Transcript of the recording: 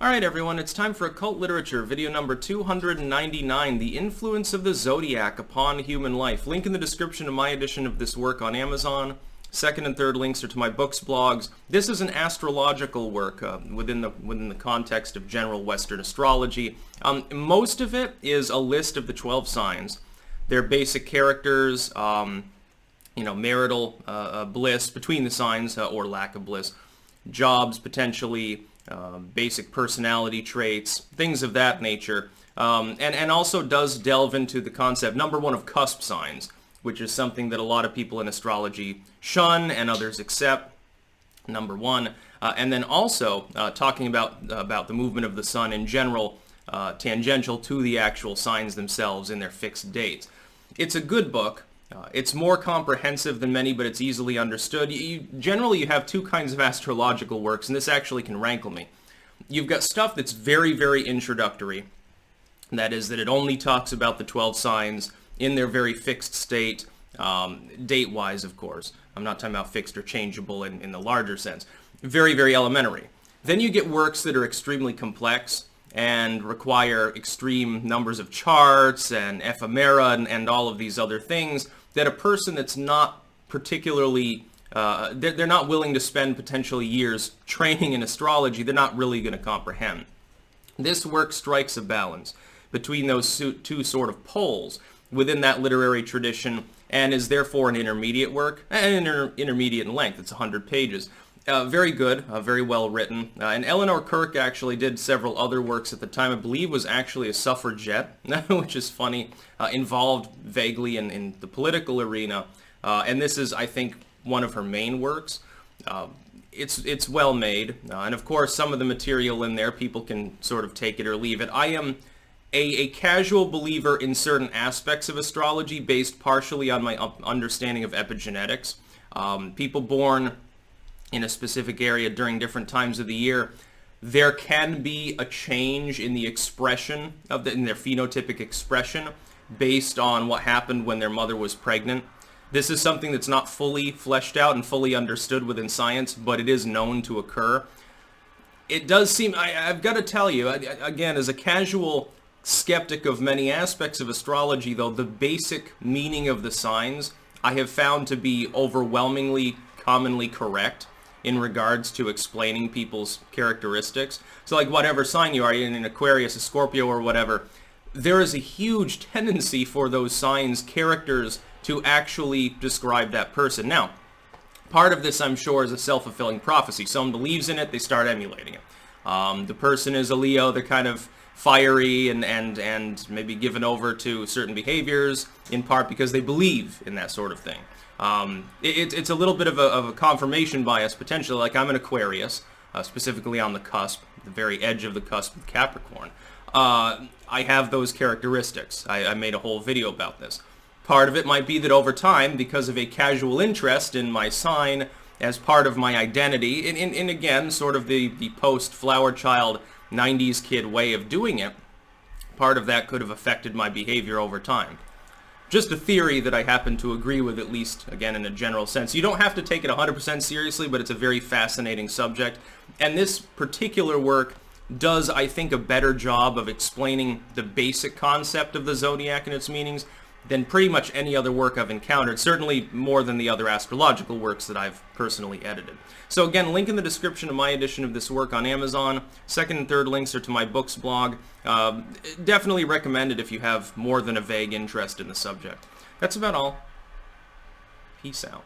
Alright everyone, it's time for Occult Literature, video number 299, The Influence of the Zodiac Upon Human Life. Link in the description of my edition of this work on Amazon. Second and third links are to my books, blogs. This is an astrological work within the context of general Western astrology. Most of it is a list of the 12 signs, their basic characters, marital bliss between the signs or lack of bliss, jobs potentially, basic personality traits, things of that nature, and also does delve into the concept, number one, of cusp signs, which is something that a lot of people in astrology shun and others accept, number one, and then also talking about the movement of the sun in general, tangential to the actual signs themselves in their fixed dates. It's a good book. It's more comprehensive than many, but it's easily understood. Generally, you have two kinds of astrological works, and this actually can rankle me. You've got stuff that's very, very introductory. That is, that it only talks about the 12 signs in their very fixed state, date-wise, of course. I'm not talking about fixed or changeable in the larger sense. Very, very elementary. Then you get works that are extremely complex and require extreme numbers of charts and ephemera and all of these other things that a person that's not particularly, they're not willing to spend potentially years training in astrology, they're not really going to comprehend. This work strikes a balance between those two sort of poles within that literary tradition and is therefore an intermediate work, and intermediate in length. It's 100 pages. Very good, very well written. And Eleanor Kirk actually did several other works at the time. I believe was actually a suffragette, which is funny, involved vaguely in the political arena. And this is, I think, one of her main works. It's well made. And of course, some of the material in there, people can sort of take it or leave it. I am a casual believer in certain aspects of astrology based partially on my understanding of epigenetics. People born in a specific area during different times of the year, there can be a change in the expression of in their phenotypic expression based on what happened when their mother was pregnant. This is something that's not fully fleshed out and fully understood within science, but it is known to occur. It does seem, I've got to tell you, again, as a casual skeptic of many aspects of astrology, though, the basic meaning of the signs I have found to be overwhelmingly commonly correct in regards to explaining people's characteristics. So like whatever sign you are, in an Aquarius, a Scorpio, or whatever, there is a huge tendency for those signs' characters to actually describe that person. Now, part of this, I'm sure, is a self-fulfilling prophecy. Someone believes in it, they start emulating it. The person is a Leo, they're kind of fiery and maybe given over to certain behaviors, in part because they believe in that sort of thing. It's a little bit of a confirmation bias, potentially. Like I'm an Aquarius, specifically on the cusp, the very edge of the cusp of Capricorn. I have those characteristics. I made a whole video about this. Part of it might be that over time, because of a casual interest in my sign as part of my identity, in again, sort of the post-flower child 90s kid way of doing it, part of that could have affected my behavior over time. Just a theory that I happen to agree with, at least, again, in a general sense. You don't have to take it 100% seriously, but it's a very fascinating subject. And this particular work does, I think, a better job of explaining the basic concept of the zodiac and its meanings than pretty much any other work I've encountered, certainly more than the other astrological works that I've personally edited. So again, link in the description of my edition of this work on Amazon. Second and third links are to my books blog. Definitely recommend it if you have more than a vague interest in the subject. That's about all. Peace out.